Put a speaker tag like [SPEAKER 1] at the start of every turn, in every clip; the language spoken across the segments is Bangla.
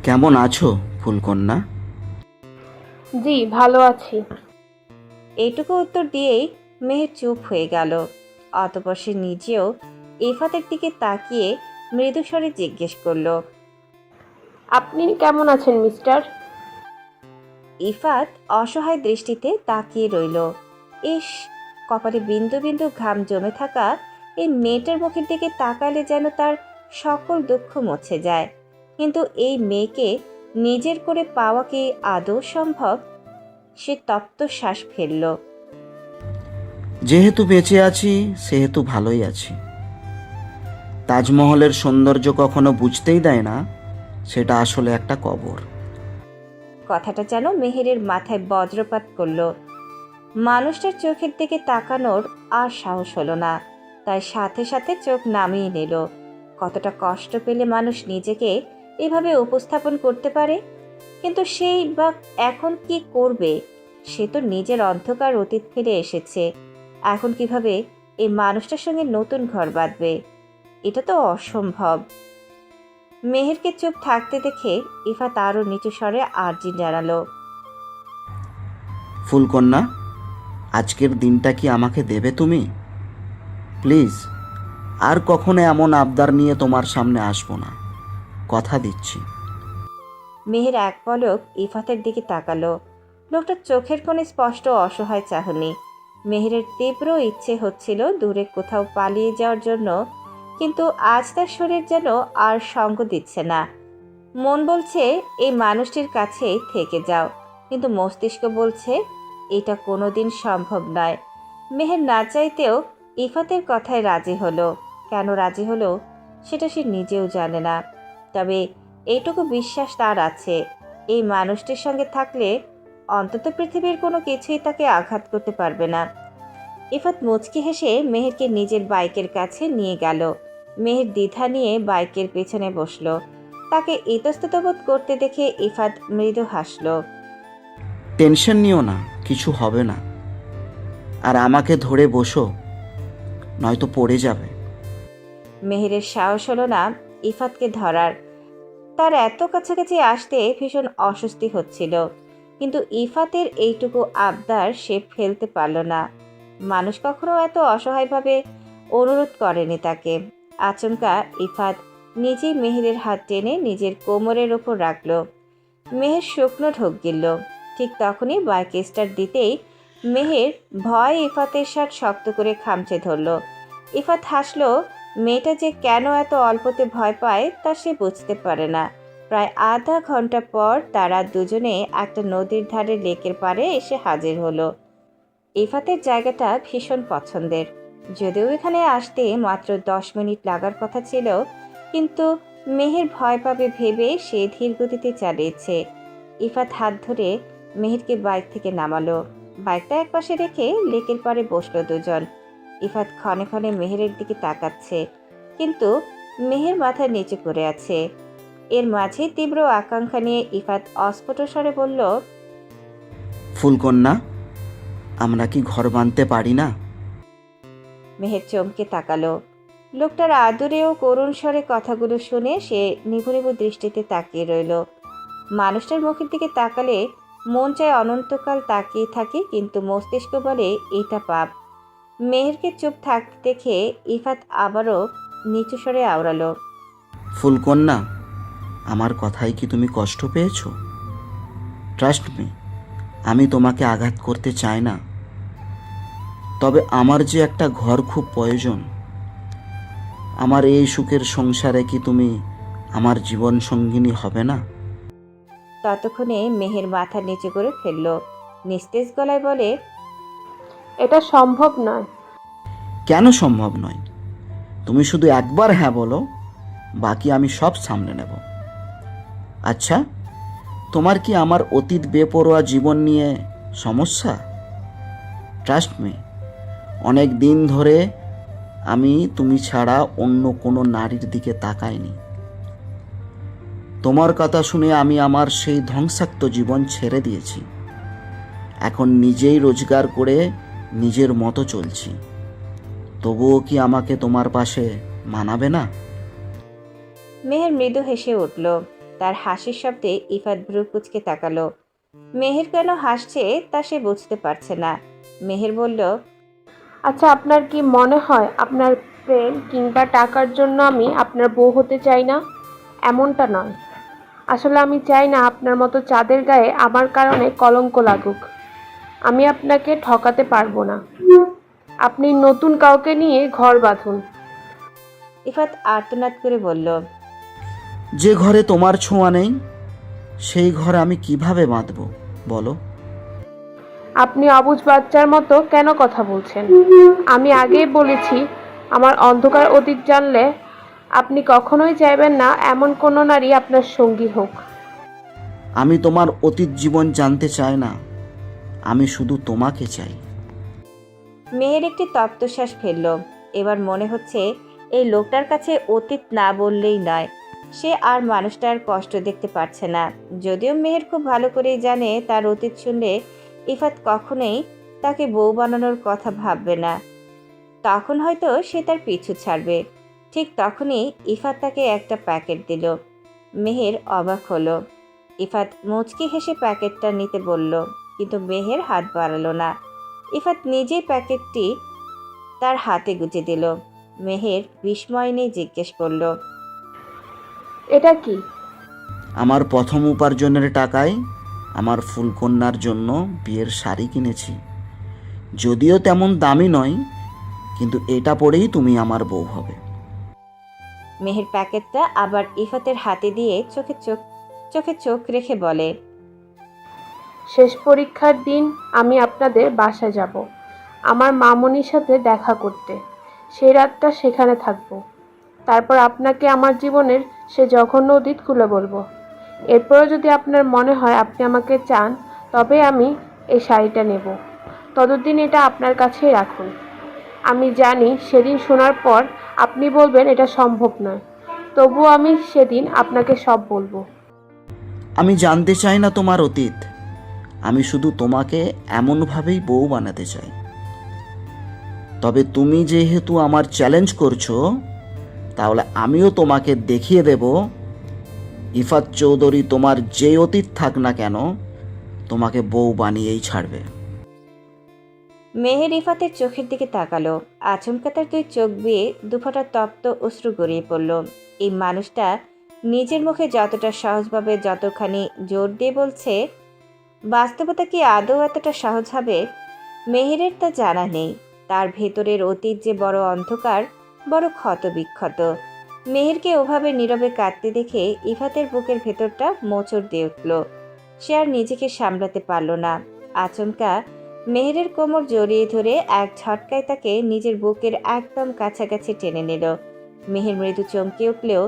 [SPEAKER 1] কেমন আছো ফুলকন্যা?
[SPEAKER 2] জি, ভালো আছি।
[SPEAKER 3] এইটুকু উত্তর দিয়েই মেহের চুপ হয়ে গেল। অতঃপর সে নিজেও ইফাতের দিকে তাকিয়ে মৃদুস্বরে জিজ্ঞেস করল।
[SPEAKER 2] আপনি কেমন আছেন মিস্টার?
[SPEAKER 3] ইফাত অসহায় দৃষ্টিতে তাকিয়ে রইল। ইস, কপালে বিন্দু বিন্দু ঘাম জমে থাকা এই মেয়েটার মুখের দিকে তাকালে যেন তার সকল দুঃখ মুছে যায়। কিন্তু এই মেয়েকে নিজের করে পাওয়া কি আদৌ সম্ভব? সে তপ্ত শ্বাস ফেলল।
[SPEAKER 1] যেহেতু বেঁচে আছি সেহেতু ভালোই আছি। তাজমহলের সৌন্দর্য কখনো বুঝতেই দেয় না সেটা আসলে একটা কবর।
[SPEAKER 3] কথাটা যেন মেহেরের মাথায় বজ্রপাত করল। মানুষটার চোখের দিকে তাকানোর আর সাহস হলো না, তাই সাথে সাথে চোখ নামিয়ে নিল। কতটা কষ্ট পেলে মানুষ নিজেকে এভাবে উপস্থাপন করতে পারে, কিন্তু সেই বা এখন কি করবে? সে তো নিজের অন্ধকার অতীত ফিরে এসেছে। এখন কিভাবে এই মানুষটার সঙ্গে নতুন ঘর বাঁধবে? এটা তো অসম্ভব। মেহেরকে চুপ থাকতে দেখে ইফাত আরও নিচু স্বরে আর্জি জানালো।
[SPEAKER 1] ফুলকন্যা, আজকের দিনটা কি আমাকে দেবে তুমি? প্লিজ, আর কখনো এমন আবদার নিয়ে তোমার সামনে আসবো না, কথা দিচ্ছি।
[SPEAKER 3] মেহের এক পলক ইফাতের দিকে তাকালো। লোকটার চোখের কোণে স্পষ্ট অসহায় চাহনি। মেহেরের তীব্র ইচ্ছে হচ্ছিল দূরে কোথাও পালিয়ে যাওয়ার জন্য, কিন্তু আজ তার শরীর যেন আর সঙ্গ দিচ্ছে না। মন বলছে এই মানুষটির কাছেই থেকে যাও, কিন্তু মস্তিষ্ক বলছে এটা কোনোদিন সম্ভব নয়। মেহের না চাইতেও ইফাতের কথায় রাজি হলো। কেন রাজি হলো সেটা সে নিজেও জানে না, তবে এইটুকু বিশ্বাস তার আছে, এই মানুষটির সঙ্গে থাকলে অন্তত পৃথিবীর কোনো কিছুই তাকে আঘাত করতে পারবে না। ইফাত মুচকি হেসে মেহেরকে নিজের বাইকের কাছে নিয়ে গেল। মেহের দ্বিধা নিয়ে বাইকের পেছনে বসলো। তাকে ইতস্তত বোধ করতে দেখে ইফাত মৃদু হাসল।
[SPEAKER 1] টেনশন নিও না, কিছু হবে না। আর আমাকে ধরে বসো, নয়তো পড়ে যাবে।
[SPEAKER 3] মেহেরের সাহস হলো না ইফাতকে ধরার। তার এত কাছাকাছি আসতে ভীষণ অস্বস্তি হচ্ছিল, কিন্তু ইফাতের এইটুকু আবদার সে ফেলতে পারল না। মানুষ কখনো এত অসহায়ভাবে অনুরোধ করেনি তাকে। আচমকা ইফাত নিজেই মেহেরের হাত টেনে নিজের কোমরের ওপর রাখল। মেহের শুকনো ঢোক গিলল। ঠিক তখনই বাইক স্টার্ট দিতেই মেহের ভয় ইফাতের শার্ট শক্ত করে খামচে ধরল। ইফাত হাসল। মেয়েটা যে কেন এত অল্পতে ভয় পায় তা সে বুঝতে পারে না। প্রায় আধা ঘন্টা পর তারা দুজনে একটা নদীর ধারে লেকের পাড়ে এসে হাজির হলো। ইফাতের জায়গাটা ভীষণ পছন্দের, যদিও এখানে আসতে মাত্র 10 মিনিট লাগার কথা ছিল, কিন্তু মেহের ভয় পাবে ভেবে সে ধীর গতিতে চালিয়েছে। ইফাত হাত ধরে মেহেরকে বাইক থেকে নামালো। বাইকটা একপাশে রেখে লেকের পাড়ে বসলো দুজন। ইফাত ক্ষণে ক্ষণে মেহেরের দিকে তাকাচ্ছে, কিন্তু মেহের মাথা নিচু করে আছে। এর মাঝে তীব্র আকাঙ্ক্ষা নিয়ে ইফাত অস্ফুট স্বরে বলল,
[SPEAKER 1] ফুলকন্যা, আমরা কি ঘর বাঁধতে পারি না?
[SPEAKER 3] মেহের চমকে তাকালো। লোকটার আদুরে ও করুণ স্বরে কথাগুলো শুনে সে নিভু নিভু দৃষ্টিতে তাকিয়ে রইল। মানুষটার মুখের দিকে তাকালে মন চায় অনন্তকাল তাকিয়ে থাকে, কিন্তু মস্তিষ্ক বলে এটা পাপ। মেহেরকে চুপ থাকতে দেখে ইফাত আবারও নিচু স্বরে আওড়ালো।
[SPEAKER 1] ফুলকন্যা, আমার কথায় কি তুমি কষ্ট পেয়েছো? ট্রাস্ট মি, আমি তোমাকে আঘাত করতে চাই না, তবে আমার যে একটা ঘর খুব প্রয়োজন। আমার এই সুখের সংসারে কি তুমি আমার জীবন সঙ্গিনী হবে না?
[SPEAKER 3] ততক্ষণে মেহের মাথা নিচু করে ফেলল। নিস্তেজ গলায় বলে,
[SPEAKER 2] এটা সম্ভব নয়।
[SPEAKER 1] কেন সম্ভব নয়? তুমি শুধু একবার হ্যাঁ বলো, বাকি আমি সব সামলে নেব। আচ্ছা, তোমার কি আমার অতীত বেপরোয়া জীবন নিয়ে সমস্যা? ট্রাস্ট মি, অনেক দিন ধরে আমি তুমি ছাড়া অন্য কোনো নারীর দিকে তাকাইনি। তোমার কথা শুনে আমি আমার সেই ধ্বংসাত্ম জীবন ছেড়ে দিয়েছি। এখন নিজেই রোজগার করে নিজের মতো চলছি। তবুও কি আমাকে তোমার পাশে মানাবে না?
[SPEAKER 3] মেহের মৃদু হেসে উঠল। তার হাসির শব্দে ইফাত ভ্রু কুঁচকে তাকালো। মেহের কেন হাসছে তা সে বুঝতে পারছে না। মেহের বলল,
[SPEAKER 2] আচ্ছা, আপনার কি মনে হয় আপনার প্রেম কিংবা টাকার জন্য আমি আপনার বউ হতে চাই না? এমনটা নয়। আসলে আমি চাই না আপনার মতো চাঁদের গায়ে আমার কারণে কলঙ্ক লাগুক। আমি আপনাকে ঠকাতে পারবো না। আপনি নতুন কাউকে নিয়ে ঘর বাঁধুন।
[SPEAKER 3] ইফাত আর্তনাদ করে বলল,
[SPEAKER 1] যে ঘরে তোমার ছোঁয়া নেই সেই ঘরে আমি কিভাবে বাঁধব বলো?
[SPEAKER 2] আপনি অবুঝ বাচ্চার মতো কেন কথা বলছেন? আমি আগেই বলেছি, আমার অন্ধকার অতীত জানলে আপনি কখনোই চাইবেন না এমন কোনো নারী আপনার সঙ্গী হোক।
[SPEAKER 1] আমি তোমার অতীত জীবন জানতে চাই না, আমি শুধু তোমাকে চাই।
[SPEAKER 3] মেহের একটি তপ্তশ্বাস ফেলল। এবার মনে হচ্ছে এই লোকটার কাছে অতীত না বললেই নয়। সে আর মানুষটার কষ্ট দেখতে পারছে না। যদিও মেহের খুব ভালো করেই জানে তার অতীত শুনলে ইফাত কখনোই তাকে বউ বানানোর কথা ভাববে না। তখন হয়তো সে তার পিছু ছাড়বে। ঠিক তখনই ইফাত তাকে একটা প্যাকেট দিল। মেহের অবাক হলো। ইফাত মুচকি হেসে প্যাকেটটা নিতে বলল, কিন্তু মেহের হাত বাড়ালো না। ইফাত নিজেই প্যাকেটটি তার হাতে গুজে দিল। মেহের বিস্ময় নিয়ে জিজ্ঞেস করল,
[SPEAKER 2] এটা কি?
[SPEAKER 1] আমার প্রথম উপার্জনের টাকায় আমার ফুলকন্যার জন্য বিয়ের শাড়ি কিনেছি। যদিও তেমন দামি নয়, কিন্তু এটা পরেই তুমি আমার বউ হবে।
[SPEAKER 3] মেহের প্যাকেটটা আবার ইফাতের হাতে দিয়ে চোখে চোখ রেখে বলে,
[SPEAKER 2] শেষ পরীক্ষার দিন আমি আপনাদের বাসায় যাব আমার মামনির সাথে দেখা করতে। সেই রাতটা সেখানে থাকব। তারপর আপনাকে আমার জীবনের সে জঘন্য অতীত খুলে বলবো। এরপরও যদি আপনার মনে হয় আপনি আমাকে চান, তবে আমি এই শাড়িটা নেব। ততদিন এটা আপনার কাছেই রাখুন। আমি জানি সেদিন শোনার পর আপনি বলবেন এটা সম্ভব নয়। তবুও আমি সেদিন আপনাকে সব বলবো।
[SPEAKER 1] আমি জানতে চাই না তোমার অতীত, আমি শুধু তোমাকে এমনভাবেই বউ বানাতে চাই। তবে তুমি যেহেতু আমার চ্যালেঞ্জ করছো, তাহলে আমিও তোমাকে দেখিয়ে দেব ইফাত চৌধুরী তোমার যে অতীত থাক না কেন তোমাকে বউ বানিয়েই ছাড়বে।
[SPEAKER 3] মেহের ইফাতের চোখের দিকে তাকালো। আচমকা তার দুই চোখ বেয়ে দুফোঁটা তপ্ত অশ্রু গড়িয়ে পড়ল। এই মানুষটা নিজের মুখে যতটা সহজভাবে, যতখানি জোর দিয়ে বলছে, বাস্তবতা কি আদৌ এতটা সহজ হবে? মেহেরের তা জানা নেই। তার ভেতরের অতীত যে বড় অন্ধকার, বড় ক্ষত বিক্ষত। মেহেরকে ওভাবে নীরবে কাঁদতে দেখে ইফাতের বুকের ভেতরটা মোচড় দিয়ে উঠল। সে আর নিজেকে সামলাতে পারল না। আচমকা মেহেরের কোমর জড়িয়ে ধরে এক ঝটকায় তাকে নিজের বুকের একদম কাছাকাছি টেনে নিল। মেহের মৃদু চমকে উঠলেও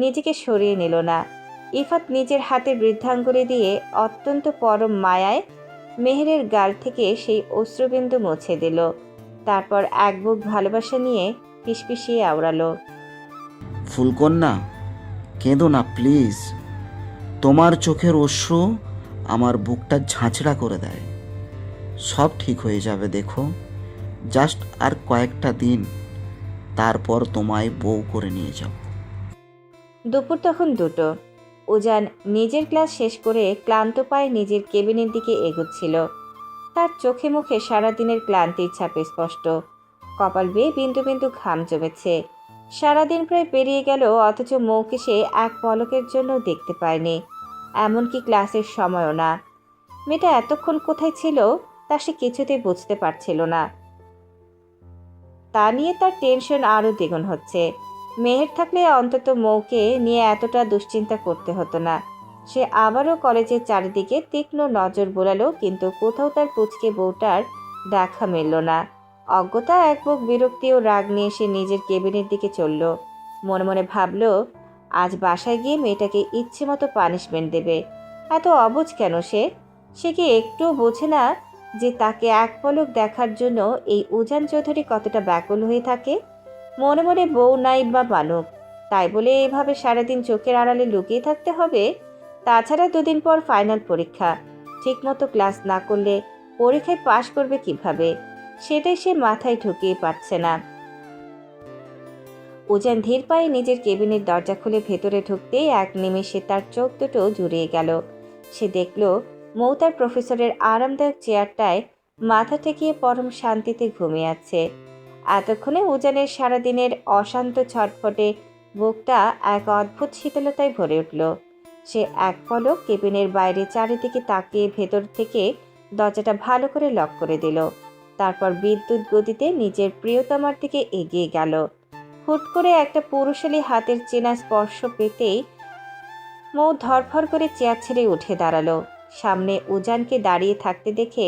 [SPEAKER 3] নিজেকে সরিয়ে নিল না। ইফাত নিজের হাতে বৃদ্ধাঙ্গুলি দিয়ে অত্যন্ত পরম মায়ায় মেহেরের গাল থেকে সেই অশ্রুবিন্দু মুছে দিল। তারপর এক বুক ভালোবাসা নিয়ে ফিসফিসিয়ে আওড়ালো,
[SPEAKER 1] ফুলকন্যা, কেঁদো না প্লিজ। তোমার চোখের অশ্রু আমার বুকটা ঝাঁঝরা করে দেয়। সব ঠিক হয়ে যাবে, দেখো। জাস্ট আর কয়েকটা দিন, তারপর তোমায় বউ করে নিয়ে যাব।
[SPEAKER 3] দুপুর তখন 2টো। উজান নিজের ক্লাস শেষ করে ক্লান্ত পায়ে নিজের কেবিনের দিকে এগোচ্ছিল। তার চোখে মুখে সারাদিনের ক্লান্তির ছাপ স্পষ্ট। কপাল বেয়ে বিন্দু বিন্দু ঘাম জমেছে। সারাদিন প্রায় পেরিয়ে গেল, অথচ মৌকে সে এক পলকের জন্য দেখতে পায়নি। এমনকি ক্লাসের সময়ও না। মেয়েটা এতক্ষণ কোথায় ছিল তা সে কিছুতেই বুঝতে পারছিল না। তা নিয়ে তার টেনশন আরও দ্বিগুণ হচ্ছে। মেহের থাকলে অন্তত মৌকে নিয়ে এতটা দুশ্চিন্তা করতে হতো না। সে আবারও কলেজের চারিদিকে তীক্ষ্ণ নজর বোলালো, কিন্তু কোথাও তার পুচকে বউটার দেখা মিলল না। অজ্ঞতা এক বুক বিরক্তি ও রাগ নিয়ে সে নিজের কেবিনের দিকে চলল। মনে মনে ভাবল, আজ বাসায় গিয়ে মেয়েটাকে ইচ্ছে মতো পানিশমেন্ট দেবে। এত অবুঝ কেন সে? সে কি একটু বোঝে না যে তাকে এক পলক দেখার জন্য এই উজান চৌধুরী কতটা ব্যাকুল হয়ে থাকে? মনে মনে বউ নাই বা মানুক, তাই বলে এভাবে সারাদিন চোখের আড়ালে লুকিয়ে থাকতে হবে? তাছাড়া 2 দিন পর ফাইনাল পরীক্ষা। ঠিকমতো ক্লাস না করলে পরীক্ষায় পাশ করবে কিভাবে? সেটাই সে মাথায় ঢুকিয়ে পারছে না। উজান ধীর পায়ে নিজের কেবিনের দরজা খুলে ভেতরে ঢুকতেই এক নিমেষে তার চোখ দুটো জুড়িয়ে গেল। সে দেখল মৌ তার প্রফেসরের আরামদায়ক চেয়ারটায় মাথা ঠেকিয়ে পরম শান্তিতে ঘুমিয়ে আছে। এতক্ষণে উজানের সারাদিনের অশান্ত ছটফটে বুকটা এক অদ্ভুত শীতলতায় ভরে উঠল। সে এক পলক কেবিনের বাইরে চারিদিকে তাকিয়ে ভেতর থেকে দরজাটা ভালো করে লক করে দিল। তারপর বিদ্যুৎ গতিতে নিজের প্রিয়তমার দিকে এগিয়ে গেল। হুট করে একটা পুরুষালী হাতের চেনা স্পর্শ পেতেই মৌ ধরফর করে চেয়ার ছেড়ে উঠে দাঁড়ালো। সামনে উজানকে দাঁড়িয়ে থাকতে দেখে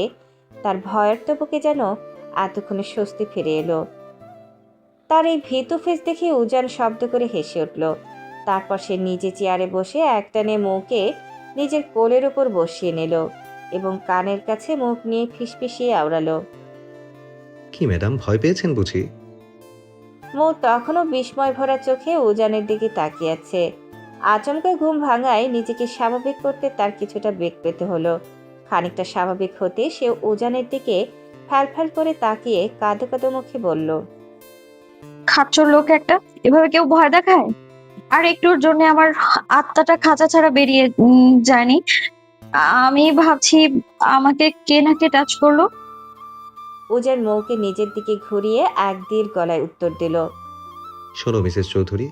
[SPEAKER 3] তার ভয়ার্ত বুকে যেন এতক্ষণে স্বস্তি ফিরে এলো। তার এই ভীতু ফেস দেখে উজান শব্দ করে হেসে উঠল। তারপর সে নিজে চেয়ারে বসে একটানে মৌকে নিজের কোলের ওপর বসিয়ে নিল এবং কানের কাছে মুখ নিয়ে ফিসফিসিয়ে আওড়ালো।
[SPEAKER 4] কি ম্যাডাম, ভয় পেয়েছেন বুঝি?
[SPEAKER 3] মৌ তখনও বিস্ময় ভরা চোখে উজানের দিকে তাকিয়ে আছে। আচমকা ঘুম ভাঙায় নিজেকে স্বাভাবিক করতে তার কিছুটা বেগ পেতে হলো। খানিকটা স্বাভাবিক হতে সে উজানের দিকে ফ্যাল করে তাকিয়ে কাঁদো কাঁদো মুখে বলল,
[SPEAKER 5] খাচ্চর লোক একটা, এভাবে কেউ ভয় দেখায়? আর একটুর জন্য আমার আত্মাটা খাঁচা ছাড়া বেরিয়ে যায়নি। আমি ভাবছি আমাকে কে না কে টাচ করলো।
[SPEAKER 3] উজান মৌকে নিজের দিকে ঘুরিয়ে এক দীর গলায় উত্তর দিল,
[SPEAKER 4] শোনো মিসেস চৌধুরী,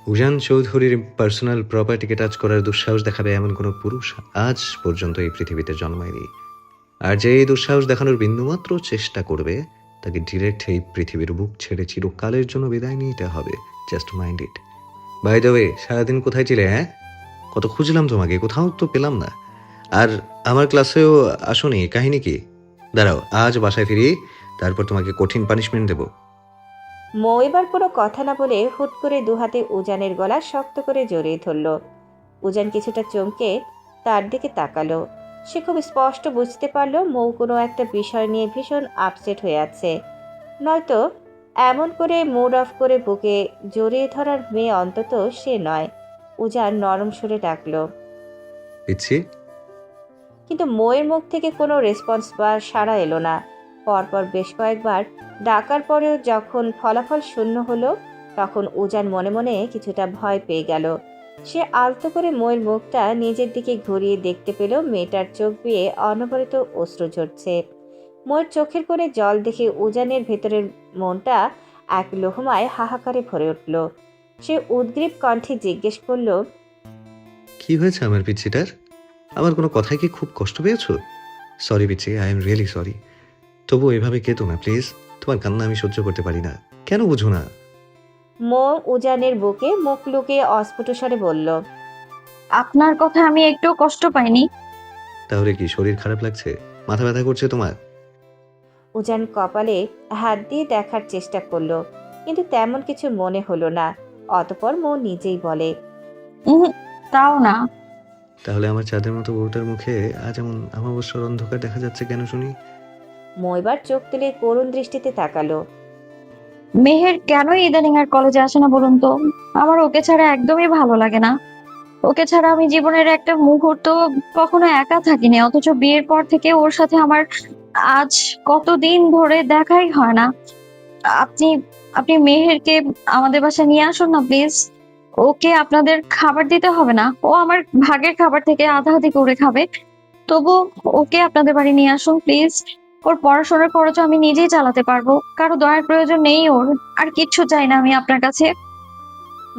[SPEAKER 4] উজান চৌধুরীর পার্সোনাল প্রপার্টিকে টাচ করার দুঃসাহস দেখাবে এমন কোনো পুরুষ আজ পর্যন্ত এই পৃথিবীতে জন্মায়নি। আর যে এই দুঃসাহস দেখানোর বিন্দুমাত্র চেষ্টা করবে তাকে ডিরেক্ট এই পৃথিবীর বুক ছেড়ে চিরকালের জন্য বিদায় নিতে হবে। Just mind it. By the way, সারাদিন কোথায় ছিলে? হ্যাঁ, কত খুঁজলাম তোমাকে, কোথাও তো পেলাম না। আর আমার ক্লাসেও আসোনি, কাহিনী কি? দাঁড়াও, আজ বাসায় ফিরি, তারপর তোমাকে কঠিন পানিশমেন্ট দেবো।
[SPEAKER 3] মৌ এবার কোনো কথা না বলে হুট করে দুহাতে উজানের গলা শক্ত করে জড়িয়ে ধরল। উজান কিছুটা চমকে তার দিকে তাকালো। সে খুব স্পষ্ট বুঝতে পারল মৌ কোনো একটা বিষয় নিয়ে ভীষণ আপসেট হয়ে আছে। নয়তো এমন করে মুড অফ করে বুকে জড়িয়ে ধরার মেয়ে অন্তত সে নয়। উজান নরম সুরে ডাকল,
[SPEAKER 4] পিচ্ছি।
[SPEAKER 3] কিন্তু মৌয়ের মুখ থেকে কোনো রেসপন্স বা সাড়া এলো না। পরপর বেশ কয়েকবার ডাকার পরেও যখন ফলাফল শূন্য হলো, তখন উজান মনে মনে কিছুটা ভয় পেয়ে গেল। সে আলতো করে মৌয়ের মুখটা নিজের দিকে ঘুরিয়ে দেখতে পেল মেয়েটার চোখ বেয়ে অনবরত অশ্রু ঝরছে। মৌয়ের চোখের কোণে জল দেখে উজানের ভেতরের মনটা এক লোহমায় হাহাকারে ভরে উঠল। সে উদ্গ্রীব কণ্ঠে জিজ্ঞেস করল,
[SPEAKER 4] কি হয়েছে আমার পিচ্ছিটার? আমার কোনো কথায় কি খুব কষ্ট পেয়েছো? সরি পিচ্ছি, আই এম রিয়েলি সরি। তবু এভাবে কেতো না প্লিজ, তোমার কান্না আমি সহ্য করতে পারি না। কেন বুঝো না?
[SPEAKER 3] মৌ উজানের বুকে মুখ লুকিয়ে অস্ফুট স্বরে বলল,
[SPEAKER 5] আপনার কথা আমি একটু কষ্ট পাইনি।
[SPEAKER 4] তাহলে কি শরীর খারাপ লাগছে? মাথা ব্যথা করছে তোমার?
[SPEAKER 3] উজান কপালে হাত দিয়ে দেখার চেষ্টা করলো, কিন্তু তেমন কিছু মনে হলো না। অতঃপর মৌ নিজেই বলে,
[SPEAKER 5] তাও না।
[SPEAKER 4] তাহলে আমার চাঁদের মতো বউটার মুখে আজ এমন অমাবস্যার অন্ধকার দেখা যাচ্ছে কেন শুনি?
[SPEAKER 3] মৌ এবার চোখ তুলে করুণ দৃষ্টিতে তাকালো।
[SPEAKER 5] মেহের কেন ইদানিং আর কলেজে আসে না বলুন তো? আমার ওকে ছাড়া একদমই ভালো লাগে না। ওকে ছাড়া আমি জীবনের একটা মুহূর্ত কখনো একা থাকিনি, অথচ বিয়ের পর থেকে ওর সাথে আমার আজ কতদিন ধরে দেখাই হয় না। আপনি আপনি মেহেরকে আমাদের বাসায় নিয়ে আসুন না প্লিজ। ওকে আপনাদের খাবার দিতে হবে না, ও আমার ভাগের খাবার থেকে আধা আধি করে খাবে। তবু ওকে আপনাদের বাড়ি নিয়ে আসুন প্লিজ। ওর পড়াশোনার খরচ আমি নিজেই চালাতে পারবো, কারো দয়ার প্রয়োজন নেই ওর। আর কিচ্ছু চাই না আমি আপনার কাছে।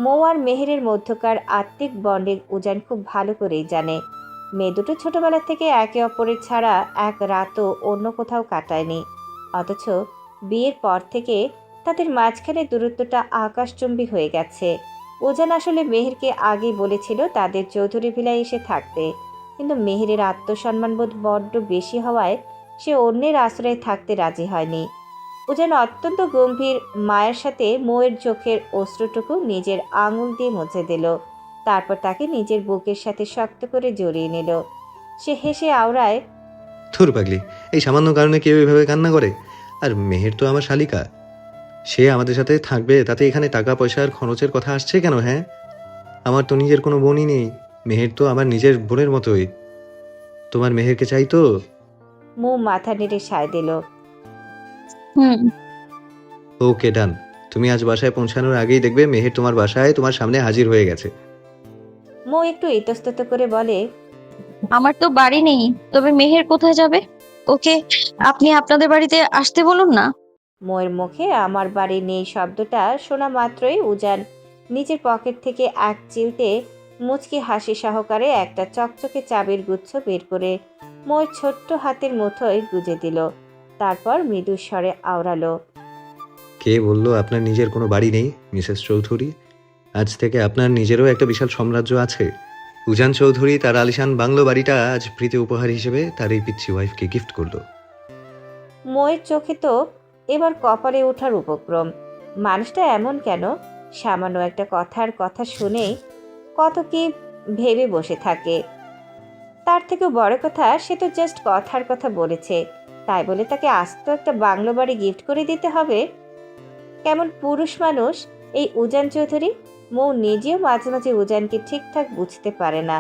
[SPEAKER 3] মৌ আর মেহেরের মধ্যকার আত্মিক বন্ডিং উজান খুব ভালো করেই জানে। মেয়ে দুটো ছোটবেলা থেকে একে অপরের ছাড়া এক রাতও অন্য কোথাও কাটায়নি। অথচ বিয়ের পর থেকে তাদের মাঝখানে দূরত্বটা আকাশচুম্বী হয়ে গেছে। উজান আসলে মেহেরকে আগেই বলেছিল তাদের চৌধুরী ভিলায় এসে থাকতে, কিন্তু মেহেরের আত্মসম্মানবোধ বড্ড বেশি হওয়ায় সে অন্যের আশ্রয়ে থাকতে রাজি হয়নি। উজান অত্যন্ত গম্ভীর মায়ের সাথে মৌয়ের চোখের অশ্রুটুকু নিজের আঙুল দিয়ে মুছে দিল। তারপর তাকে নিজের বুকের সাথে শক্ত করে জড়িয়ে নিল। সে হেসে আওড়ায়,
[SPEAKER 4] ধুর পাগলি, এই সামান্য কারণে কেউ এভাবে কান্না করে? আর মেহের তো আমার শালিকা, সে আমাদের সাথে থাকবে, তাতে এখানে টাকা পয়সার খরচের কথা আসছে কেন? হ্যাঁ, আমার তো নিজের কোনো বোনই নেই। মেহের তো আমার নিজের বোনের মতোই। তোমার মেহেরকে চাই তো?
[SPEAKER 3] মৌ মাথা নেড়ে সায় দিল।
[SPEAKER 5] হুম।
[SPEAKER 4] ওকে ডান, তুমি আজ বাসায় পৌঁছানোর আগেই দেখবে মেহের তোমার বাসায় তোমার সামনে হাজির হয়ে গেছে।
[SPEAKER 3] মৌ একটু ইতস্তত করে বলে,
[SPEAKER 5] আমার তো বাড়ি নেই, তবে মেহের কোথায় যাবে? ওকে আপনি আপনাদের বাড়িতে আসতে বলুন না।
[SPEAKER 3] মৌয়ের মুখে আমার বাড়ি নেই শব্দটা শোনা মাত্রই উজান নিজের পকেট থেকে এক চিলতে মুচকি হাসি সহকারে একটা চকচকে চাবির গুচ্ছ বের করে মৌয়ের ছোট্ট হাতের মুঠোয় গুজে দিল। তারপর মৃদু স্বরে আওড়ালো,
[SPEAKER 4] কে বলল আপনার নিজের কোনো বাড়ি নেই মিসেস চৌধুরী? আজ থেকে আপনার নিজেরও একটা বিশাল সাম্রাজ্য আছে। উজান চৌধুরী তার আলিশান বাংলো বাড়িটা আজ প্রীতি উপহার হিসেবে তার এই পিচ্ছি ওয়াইফকে গিফট করলো।
[SPEAKER 3] মৌয়ের চোখে তো এবার কপালে ওঠার উপক্রম। মানুষটা এমন কেন? সামান্য একটা কথার কথা শুনেই কত কি ভেবে বসে থাকে। তার থেকেও বড় কথা, সে তো জাস্ট কথার কথা বলেছে, তাই বলে তাকে আস্ত একটা বাংলো বাড়ি গিফট করে দিতে হবে? কেমন পুরুষ মানুষ এই উজান চৌধুরী! মৌ নিজেও মাঝে মাঝে উজানকে ঠিকঠাক বুঝতে পারে না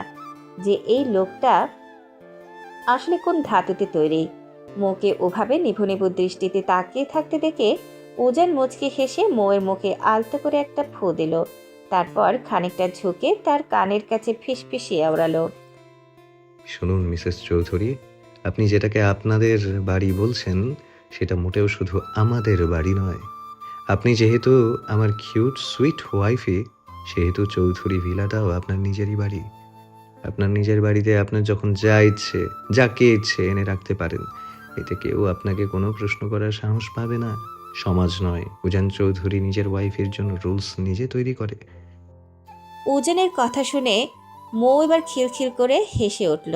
[SPEAKER 3] যে এই লোকটা আসলে কোন ধাতুতে তৈরি। মৌকে ওভাবে নিভু নিভু দৃষ্টিতে তাকিয়ে থাকতে দেখে উজান মুচকি হেসে মৌয়ের মুখে আলতো করে একটা ফু দিল। তারপর খানিকটা ঝুঁকে তার কানের কাছে ফিসফিসিয়ে আওড়ালো,
[SPEAKER 4] শুনুন মিসেস চৌধুরী, আপনি যেটাকে আপনাদের বাড়ি বলছেন সেটা মোটেও শুধু আমাদের বাড়ি নয়। আপনি যেহেতু আমার কিউট সুইট ওয়াইফি, সেহেতু চৌধুরী ভিলাটাও আপনার নিজেরই বাড়ি। আপনার নিজের বাড়িতে আপনার যখন যা ইচ্ছে যাকে ইচ্ছে এনে রাখতে পারেন, এতে কেউ আপনাকে কোনো প্রশ্ন করার সাহস পাবে না। সমাজ নয়, উজান চৌধুরী নিজের ওয়াইফের জন্য রুলস নিজে তৈরি করে।
[SPEAKER 3] উজানের কথা শুনে মৌ এবার খিলখিল করে হেসে উঠল।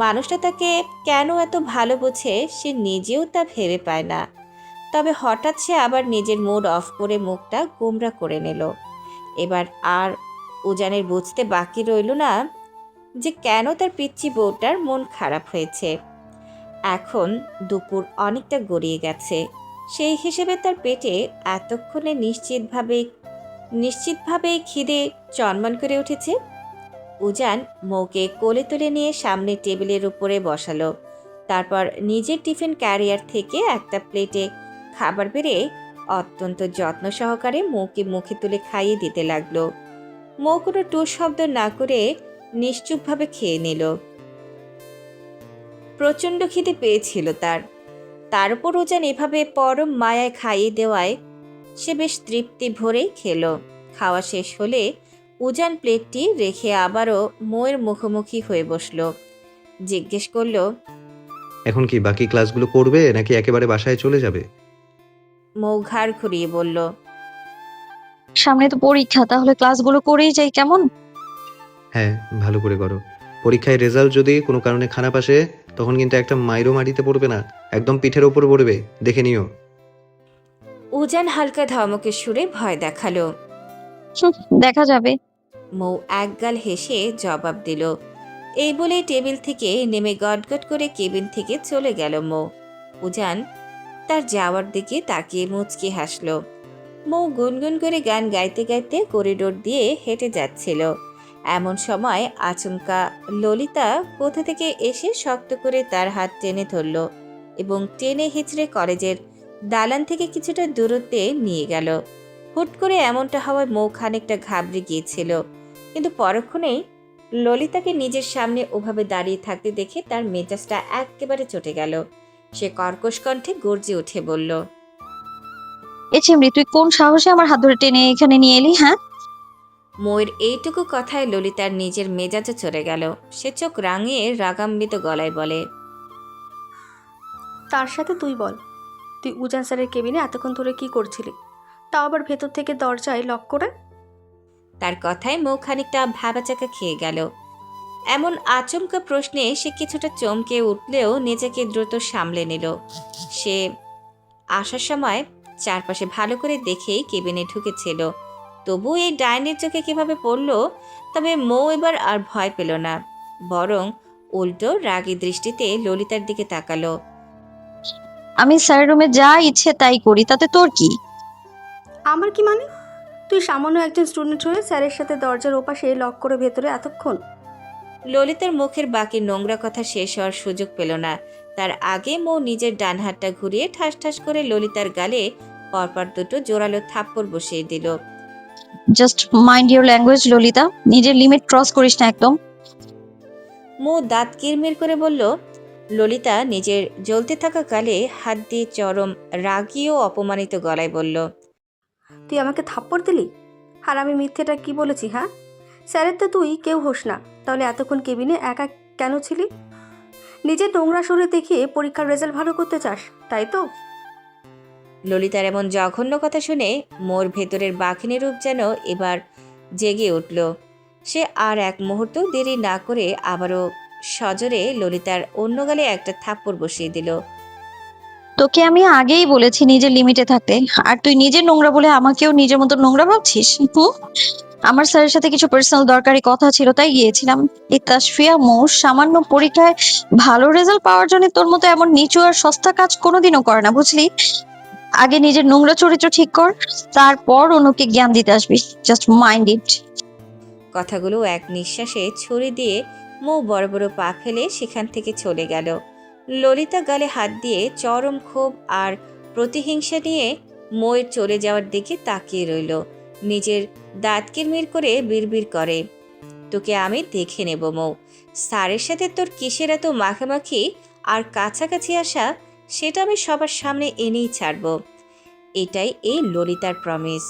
[SPEAKER 3] মানুষটা তাকে কেন এত ভালো বোঝে সে নিজেও তা ভেবে পায় না। তবে হঠাৎ সে আবার নিজের মুড অফ করে মুখটা গোমরা করে নিল। এবার আর উজানের বুঝতে বাকি রইল না যে কেন তার পিচ্চি বউটার মন খারাপ হয়েছে। এখন দুপুর অনেকটা গড়িয়ে গেছে, সেই হিসেবে তার পেটে এতক্ষণে নিশ্চিতভাবে খিদে চনমন করে উঠেছে। উজান মৌকে কোলে তুলে নিয়ে সামনে টেবিলের উপরে বসালো। তারপর নিজের টিফিন ক্যারিয়ার থেকে একটা প্লেটে খাবার বেড়ে অত্যন্ত যত্ন সহকারে মৌকে মুখে তুলে খাইয়ে দিতে লাগলো। মৌ কোনো টু শব্দ না করে নিশ্চুপভাবে খেয়ে নিল। প্রচণ্ড খিদে পেয়েছিল তার উপর উজান এভাবে পরম মায়ায় খাইয়ে দেওয়ায় সে বেশ তৃপ্তি ভরেই খেলো। খাওয়া শেষ হলে উজান প্লেটটি রেখে আবারও মৌয়ের মুখোমুখি হয়ে বসলো। জিজ্ঞেস করলো,
[SPEAKER 4] এখন কি বাকি ক্লাসগুলো করবে নাকি একেবারে বাসায় চলে যাবে?
[SPEAKER 3] মৌ ঘাড় ঘুরিয়ে বলল,
[SPEAKER 5] সামনে তো পরীক্ষা, তাহলে ক্লাসগুলো করেই যাই কেমন?
[SPEAKER 4] হ্যাঁ, ভালো করে করো। পরীক্ষায় রেজাল্ট যদি কোনো কারণে খারাপ আসে তখন কিন্তু একটা মাইরও মাটিতে পড়বে না, একদম পিঠের ওপর পড়বে, দেখে নিও।
[SPEAKER 3] উজান হালকা ধমকের সুরে ভয় দেখালো।
[SPEAKER 5] দেখা যাবে।
[SPEAKER 3] মৌ একগাল হেসে জবাব দিল। এই বলে টেবিল থেকে নেমে গটগট করে কেবিন থেকে চলে গেল মৌ। উজান তার যাওয়ার দিকে তাকিয়ে মুচকি হাসল। মৌ গুনগুন করে গান গাইতে গাইতে করিডোর দিয়ে হেঁটে যাচ্ছিল। এমন সময় আচমকা ললিতা কোথা থেকে এসে শক্ত করে তার হাত টেনে ধরল এবং টেনে হিচড়ে কলেজের দালান থেকে কিছুটা দূরত্বে নিয়ে গেল। হুট করে এমনটা হওয়ায় মৌ খানিকটা ঘাবড়ে গিয়েছিল, কিন্তু পরক্ষণেই ললিতাকে নিজের সামনে ওভাবে দাঁড়িয়ে থাকতে দেখে তার মেজাজটা একেবারে চটে গেল। সে কর্কশ কণ্ঠে গর্জে উঠে বলল,
[SPEAKER 5] এ চিমড়ি, তুই কোন সাহসে আমার হাত ধরে টেনে এখানে নিয়ে এলি? হ্যাঁ,
[SPEAKER 3] মৌয়ের এইটুকু কথায় ললিতার নিজের মেজাজে চড়ে গেল। সে চোখ রাঙিয়ে রাগান্বিত গলায় বলে,
[SPEAKER 6] তার সাথে তুই বল, তুই উজান স্যারের কেবিনে এতক্ষণ ধরে কি করছিলি, তাও আবার ভেতর থেকে দরজায় লক করে?
[SPEAKER 3] তার কথায় মৌ খানিকটা ভাবাচাকা খেয়ে গেল। এমন আচমকা প্রশ্নে সে কিছুটা চমকে উঠলেও নিজেকে দ্রুত সামলে নিল। সে আসার সময় চারপাশে ভালো করে দেখেই কেবিনে ঢুকেছিল। তবু এই ডাইনির চোখে কিভাবে পড়ল, তবে মৌ এবার আর ভয় পেল না, বরং উল্টো রাগী দৃষ্টিতে ললিতার দিকে তাকালো।
[SPEAKER 5] আমি স্যারের রুমে যা ইচ্ছে তাই করি, তাতে তোর কি?
[SPEAKER 6] আমার কি মানে? তুই সামান্য একজন স্টুডেন্ট হয়ে স্যারের সাথে দরজার ওপাশে লক করে ভেতরে এতক্ষণ?
[SPEAKER 3] ললিতার মুখের বাকি নোংরা কথা শেষ হওয়ার সুযোগ পেল না। তার আগে মৌ নিজের ডান হাতটা ঘুরিয়ে ঠাস ঠাস করে ললিতার গালে পরপর দুটো জোরালো থাপ্পড় বসিয়ে দিল।
[SPEAKER 5] Just mind your language Lalita, নিজের লিমিট ক্রস করিস না একদম।
[SPEAKER 3] মৌ দাঁত কিরমির করে বলল। ললিতা নিজের জ্বলতে থাকা গালে হাত দিয়ে চরম রাগী ও অপমানিত গলায় বলল,
[SPEAKER 6] তুই আমাকে থাপ্পড় দিলি? আর আমি মিথ্যেটা কি বলেছি? হ্যাঁ, স্যারের তো তুই কেউ হোস না, তাহলে এতক্ষণ কেবিনে একা কেন ছিলি? নিজের নোংরা শরীর দেখিয়ে পরীক্ষার রেজাল্ট ভালো করতে চাস, তাই তো?
[SPEAKER 3] ললিতার এমন জঘন্য কথা শুনে মোর ভেতরের বাঘিনী রূপ যেন এবার জেগে উঠল। সে আর এক মুহূর্ত দেরি না করে আবারও সজোরে ললিতার অন্য গালে একটা থাপ্পড় বসিয়ে দিল।
[SPEAKER 5] তোকে আমি আগেই বলেছি নিজের লিমিটে থাকতে, আর তুই নিজে নোংরা বলে আমাকেও নিজের মতো নোংরা ভাবছিস? আমার স্যারের সাথে কিছু পার্সোনাল দরকারি কথা ছিল, তাই গিয়েছিলাম। এই তাসফিয়া মৌ সামান্য পরীক্ষায় ভালো রেজাল্ট পাওয়ার জন্য তোর মতো এমন নিচু আর সস্তা কাজ কোনোদিনও করে না, বুঝলি? আগে নিজের নোংরা চরিত্র ঠিক কর, তারপর অন্যকে জ্ঞান দিতে আসবি। জাস্ট মাইন্ড ইট।
[SPEAKER 3] কথাগুলো এক নিঃশ্বাসে ছুরি দিয়ে মৌ বড় বড় পা ফেলে সেখান থেকে চলে গেল। ললিতা গালে হাত দিয়ে চরম ক্ষোভ আর প্রতিহিংসা নিয়ে মৌয়ের চলে যাওয়ার দিকে তাকিয়ে রইল। নিজের দাঁত কিরমির করে বিড়বিড় করে, তোকে আমি দেখে নেব মৌ। স্যারের সাথে তোর কিসের এত মাখামাখি আর কাছাকাছি আসা, সেটা আমি সবার সামনে এনেই ছাড়ব। এটাই এই ললিতার প্রমিস।